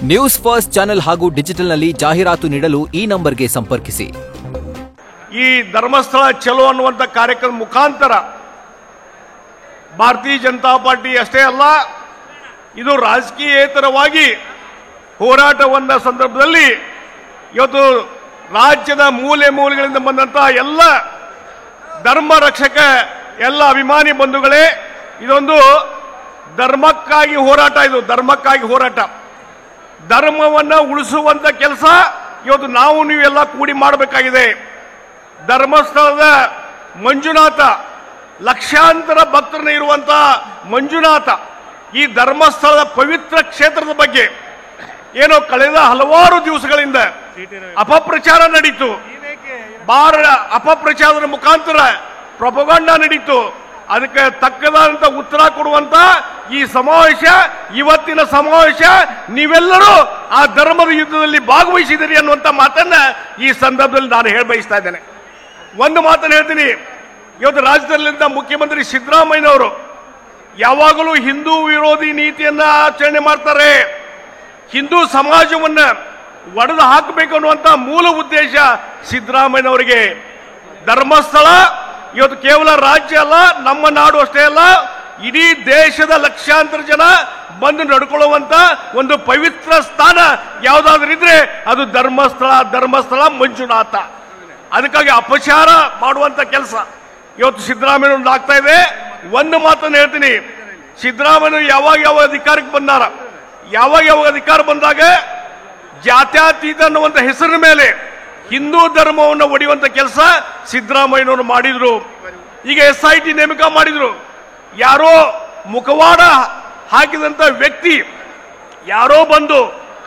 News first channel ಹಾಗೂ ಡಿಜಿಟಲ್ನಲ್ಲಿ ಜಾಹೀರಾತು ನೀಡಲು ಈ ನಂಬರ್ಗೆ ಸಂಪರ್ಕಿಸಿ. ಈ ಧರ್ಮಸ್ಥಳ ಚಲೋ ಅನ್ನುವಂಥ ಕಾರ್ಯಕ್ರಮ ಮುಖಾಂತರ ಭಾರತೀಯ ಜನತಾ ಪಾರ್ಟಿ ಅಷ್ಟೇ ಅಲ್ಲ, ಇದು ರಾಜಕೀಯೇತರವಾಗಿ ಹೋರಾಟವನ್ನ ಸಂದರ್ಭದಲ್ಲಿ ಇವತ್ತು ರಾಜ್ಯದ ಮೂಲೆ ಮೂಲೆಗಳಿಂದ ಬಂದಂತಹ ಎಲ್ಲ ಧರ್ಮ ರಕ್ಷಕ ಎಲ್ಲ ಅಭಿಮಾನಿ ಬಂಧುಗಳೇ, ಇದೊಂದು ಧರ್ಮಕ್ಕಾಗಿ ಹೋರಾಟ. ಇದು ಧರ್ಮಕ್ಕಾಗಿ ಹೋರಾಟ. ಧರ್ಮವನ್ನ ಉಳಿಸುವಂತ ಕೆಲಸ ಇವತ್ತು ನಾವು ನೀವೆಲ್ಲ ಕೂಡಿ ಮಾಡಬೇಕಾಗಿದೆ. ಧರ್ಮಸ್ಥಳದ ಮಂಜುನಾಥ, ಲಕ್ಷಾಂತರ ಭಕ್ತರನ್ನ ಇರುವಂತಹ ಮಂಜುನಾಥ, ಈ ಧರ್ಮಸ್ಥಳದ ಪವಿತ್ರ ಕ್ಷೇತ್ರದ ಬಗ್ಗೆ ಏನೋ ಕಳೆದ ಹಲವಾರು ದಿವಸಗಳಿಂದ ಅಪಪ್ರಚಾರ ನಡೀತು. ಅಪಪ್ರಚಾರದ ಮುಖಾಂತರ ಪ್ರೊಪಗಂಡ ನಡೀತು. ಅದಕ್ಕೆ ತಕ್ಕದಾದಂತ ಉತ್ತರ ಕೊಡುವಂತ ಈ ಸಮಾವೇಶ, ಇವತ್ತಿನ ಸಮಾವೇಶ, ನೀವೆಲ್ಲರೂ ಆ ಧರ್ಮದ ಯುದ್ಧದಲ್ಲಿ ಭಾಗವಹಿಸಿದಿರಿ ಅನ್ನುವಂತ ಮಾತನ್ನ ಈ ಸಂದರ್ಭದಲ್ಲಿ ನಾನು ಹೇಳ ಬಯಸ್ತಾ ಇದ್ದೇನೆ. ಒಂದು ಮಾತನ್ನು ಹೇಳ್ತೀನಿ, ಇವತ್ತು ರಾಜ್ಯದಲ್ಲಿಂದ ಮುಖ್ಯಮಂತ್ರಿ ಸಿದ್ದರಾಮಯ್ಯನವರು ಯಾವಾಗಲೂ ಹಿಂದೂ ವಿರೋಧಿ ನೀತಿಯನ್ನ ಆಚರಣೆ ಮಾಡ್ತಾರೆ. ಹಿಂದೂ ಸಮಾಜವನ್ನ ಒಡೆದು ಹಾಕಬೇಕು ಅನ್ನುವಂತ ಮೂಲ ಉದ್ದೇಶ ಸಿದ್ದರಾಮಯ್ಯನವರಿಗೆ. ಧರ್ಮಸ್ಥಳ ಇವತ್ತು ಕೇವಲ ರಾಜ್ಯ ಅಲ್ಲ, ನಮ್ಮ ನಾಡು ಅಷ್ಟೇ ಅಲ್ಲ, ಇಡೀ ದೇಶದ ಲಕ್ಷಾಂತರ ಜನ ಬಂದು ನಡ್ಕೊಳ್ಳುವಂತ ಒಂದು ಪವಿತ್ರ ಸ್ಥಾನ ಯಾವುದಾದ್ರೂ ಇದ್ರೆ ಅದು ಧರ್ಮಸ್ಥಳ. ಧರ್ಮಸ್ಥಳ ಮಂಜುನಾಥ. ಅದಕ್ಕಾಗಿ ಅಪಚಾರ ಮಾಡುವಂತ ಕೆಲಸ ಇವತ್ತು ಸಿದ್ದರಾಮಯ್ಯ ಆಗ್ತಾ ಇದೆ. ಒಂದು ಮಾತನ್ನು ಹೇಳ್ತೀನಿ, ಸಿದ್ದರಾಮಯ್ಯ ಯಾವಾಗ ಅಧಿಕಾರಕ್ಕೆ ಬಂದಾರ, ಯಾವಾಗ ಅಧಿಕಾರ ಬಂದಾಗ ಜಾತ್ಯತೀತ ಅನ್ನುವಂತ ಹೆಸರಿನ ಮೇಲೆ ಹಿಂದೂ ಧರ್ಮವನ್ನು ಒಡೆಯುವಂತ ಕೆಲಸ ಸಿದ್ದರಾಮಯ್ಯನವರು ಮಾಡಿದ್ರು. ಈಗ SIT ನೇಮಕ ಮಾಡಿದ್ರು. ಯಾರೋ ಮುಖವಾಡ ಹಾಕಿದಂತ ವ್ಯಕ್ತಿ ಯಾರೋ ಬಂದು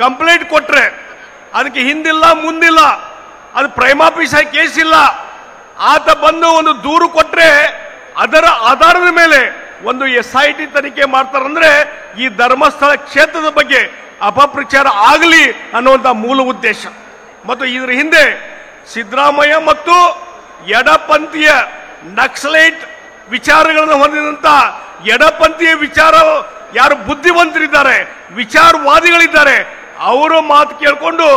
ಕಂಪ್ಲೇಂಟ್ ಕೊಟ್ರೆ ಅದಕ್ಕೆ ಹಿಂದಿಲ್ಲ ಮುಂದಿಲ್ಲ, ಅದು ಪ್ರೈಮಾಫೀಸ್ ಕೇಸ್ ಇಲ್ಲ, ಆತ ಬಂದು ಒಂದು ದೂರು ಕೊಟ್ರೆ ಅದರ ಆಧಾರದ ಮೇಲೆ ಒಂದು SIT ತನಿಖೆ ಮಾಡ್ತಾರಂದ್ರೆ ಈ ಧರ್ಮಸ್ಥಳ ಕ್ಷೇತ್ರದ ಬಗ್ಗೆ ಅಪಪ್ರಚಾರ ಆಗಲಿ ಅನ್ನುವಂತ ಮೂಲ ಉದ್ದೇಶ. ಮತ್ತು ಇದರ ಹಿಂದೆ ಸಿದ್ದರಾಮಯ್ಯ ಮತ್ತು ಎಡಪಂಥೀಯ ನಕ್ಸಲೈಟ್ ವಿಚಾರಗಳನ್ನು ಹೊಂದಿದಂತ ಎಡಪಂಥೀಯ ವಿಚಾರ ಯಾರು ಬುದ್ಧಿವಂತರಿದ್ದಾರೆ, ವಿಚಾರವಾದಿಗಳಿದ್ದಾರೆ, ಅವರ ಮಾತು ಕೇಳಿಕೊಂಡು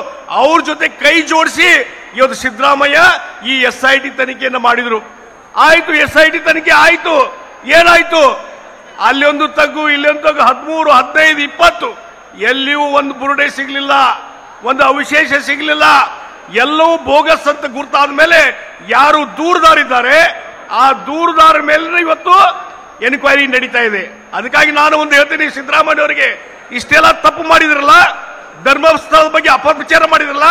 ಅವ್ರ ಜೊತೆ ಕೈ ಜೋಡಿಸಿ ಇವತ್ತು ಸಿದ್ದರಾಮಯ್ಯ ಈ SIT ತನಿಖೆಯನ್ನು ಮಾಡಿದ್ರು. ಆಯ್ತು, SIT ತನಿಖೆ ಆಯ್ತು. ಏನಾಯ್ತು? ಅಲ್ಲಿ ಒಂದು ತಗ್ಗು, ಇಲ್ಲೊಂದು ತಗ್ಗು, 13, 15, 20 ಎಲ್ಲಿಯೂ ಒಂದು ಬುರುಡೆ ಸಿಗ್ಲಿಲ್ಲ, ಒಂದು ಅವಶೇಷ ಸಿಗಲಿಲ್ಲ. ಎಲ್ಲವೂ ಬೋಗಸ್ ಅಂತ ಗುರ್ತಾದ ಮೇಲೆ ಯಾರು ದೂರದಾರಿದ್ದಾರೆ ಆ ದೂರದಾರ ಮೇಲೆ ಇವತ್ತು ಎನ್ಕ್ವೈರಿ ನಡೀತಾ ಇದೆ. ಅದಕ್ಕಾಗಿ ನಾನು ಒಂದು ಹೇಳ್ತೀನಿ, ಸಿದ್ದರಾಮಯ್ಯ ಅವರಿಗೆ ಇಷ್ಟೆಲ್ಲ ತಪ್ಪು ಮಾಡಿದ್ರಲ್ಲ, ಧರ್ಮಸ್ಥಳದ ಬಗ್ಗೆ ಅಪಪ್ರಚಾರ ಮಾಡಿದ್ರಲ್ಲ,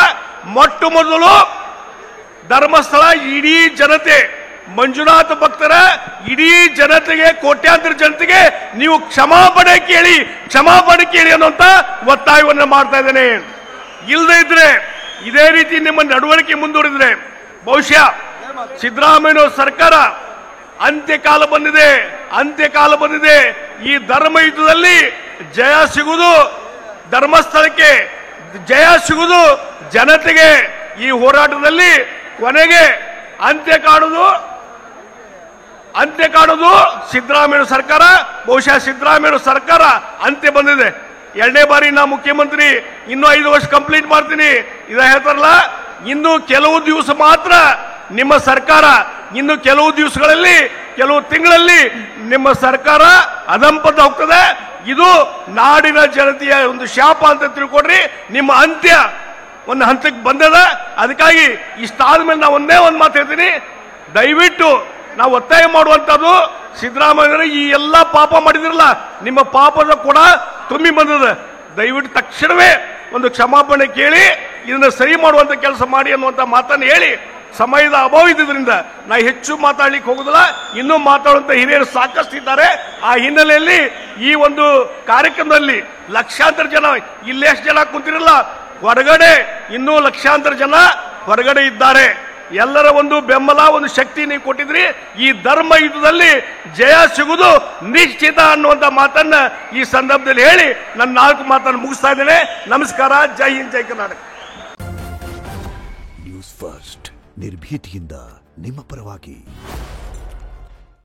ಮೊಟ್ಟ ಮೊದಲು ಧರ್ಮಸ್ಥಳ ಇಡೀ ಜನತೆ, ಮಂಜುನಾಥ ಭಕ್ತರ ಇಡೀ ಜನತೆಗೆ, ಕೋಟ್ಯಾಂತರ ಜನತೆಗೆ ನೀವು ಕ್ಷಮಾಪಣೆ ಕೇಳಿ ಅನ್ನುವಂತ ಒತ್ತಾಯವನ್ನು ಮಾಡ್ತಾ ಇದ್ದೇನೆ. ಇಲ್ಲದೇ ಇದ್ರೆ ಇದೇ ರೀತಿ ನಿಮ್ಮ ನಡವಳಿಕೆ ಮುಂದುವರಿದ್ರೆ ಬಹುಶಃ ಸಿದ್ದರಾಮಯ್ಯ ಸರ್ಕಾರ ಅಂತ್ಯಕಾಲ ಬಂದಿದೆ. ಈ ಧರ್ಮ ಯುದ್ಧದಲ್ಲಿ ಜಯ ಸಿಗುವುದು ಧರ್ಮಸ್ಥಳಕ್ಕೆ, ಜಯ ಸಿಗುವುದು ಜನತೆಗೆ. ಈ ಹೋರಾಟದಲ್ಲಿ ಕೊನೆಗೆ ಅಂತ್ಯ ಕಾಣುವುದು ಸಿದ್ದರಾಮಯ್ಯ ಸರ್ಕಾರ. ಬಹುಶಃ ಸಿದ್ದರಾಮಯ್ಯ ಸರ್ಕಾರ ಅಂತ್ಯ ಬಂದಿದೆ. 2ನೇ ಬಾರಿ ನಾ ಮುಖ್ಯಮಂತ್ರಿ, ಇನ್ನೂ 5 ವರ್ಷ ಕಂಪ್ಲೀಟ್ ಮಾಡ್ತೀನಿ ಇದ ಹೇಳ್ತಾರಲ್ಲ, ಇನ್ನು ಕೆಲವು ದಿವಸ ಮಾತ್ರ ನಿಮ್ಮ ಸರ್ಕಾರ, ಇನ್ನು ಕೆಲವು ದಿವಸಗಳಲ್ಲಿ, ಕೆಲವು ತಿಂಗಳಲ್ಲಿ ನಿಮ್ಮ ಸರ್ಕಾರ ಅಧಂಪತ ಹೋಗ್ತದೆ. ಇದು ನಾಡಿನ ಜನತೆಯ ಒಂದು ಶಾಪ ಅಂತ ತಿಳ್ಕೊಡ್ರಿ. ನಿಮ್ಮ ಅಂತ್ಯ ಒಂದು ಹಂತಕ್ಕೆ ಬಂದದ. ಅದಕ್ಕಾಗಿ ಇಷ್ಟಾದ ಮೇಲೆ ನಾವು ಒಂದೇ ಒಂದು ಮಾತು ಹೇಳ್ತೀನಿ, ದಯವಿಟ್ಟು ನಾವು ಒತ್ತಾಯ ಮಾಡುವಂತದ್ದು, ಸಿದ್ದರಾಮಯ್ಯ ಈ ಎಲ್ಲ ಪಾಪ ಮಾಡಿದ್ರಲ್ಲ, ನಿಮ್ಮ ಪಾಪದ ಕೂಡ ತುಂಬಿ ಬಂದದ. ದಯವಿಟ್ಟು ತಕ್ಷಣವೇ ಒಂದು ಕ್ಷಮಾಪಣೆ ಕೇಳಿ ಇದನ್ನ ಸರಿ ಮಾಡುವಂತ ಕೆಲಸ ಮಾಡಿ ಅನ್ನುವಂತ ಮಾತನ್ನು ಹೇಳಿ, ಸಮಯದ ಅಭಾವ ಇದ್ದಿದ್ರಿಂದ ನಾ ಹೆಚ್ಚು ಮಾತಾಡ್ಲಿಕ್ಕೆ ಹೋಗುದಿಲ್ಲ. ಇನ್ನೂ ಮಾತಾಡುವಂತ ಹಿರಿಯರು ಸಾಕಷ್ಟು ಇದ್ದಾರೆ. ಆ ಹಿನ್ನೆಲೆಯಲ್ಲಿ ಈ ಒಂದು ಕಾರ್ಯಕ್ರಮದಲ್ಲಿ ಲಕ್ಷಾಂತರ ಜನ, ಇಲ್ಲೆಷ್ಟು ಜನ ಕುಂತಿರಲ್ಲ, ಹೊರಗಡೆ ಇನ್ನೂ ಲಕ್ಷಾಂತರ ಜನ ಹೊರಗಡೆ ಇದ್ದಾರೆ. ಎಲ್ಲರ ಒಂದು ಬೆಂಬಲ, ಒಂದು ಶಕ್ತಿ ನೀವು ಕೊಟ್ಟಿದ್ರಿ. ಈ ಧರ್ಮ ಯುದ್ಧದಲ್ಲಿ ಜಯ ಸಿಗುವುದು ನಿಶ್ಚಿತ ಅನ್ನುವಂತ ಮಾತನ್ನ ಈ ಸಂದರ್ಭದಲ್ಲಿ ಹೇಳಿ ನನ್ನ 4 ಮಾತನ್ನು ಮುಗಿಸ್ತಾ ಇದ್ದೇನೆ. ನಮಸ್ಕಾರ. ಜೈ ಹಿಂದ್, ಜೈ ಕರ್ನಾಟಕ. ನ್ಯೂಸ್ ಫಸ್ಟ್, ನಿರ್ಭೀತಿಯಿಂದ ನಿಮ್ಮ ಪರವಾಗಿ.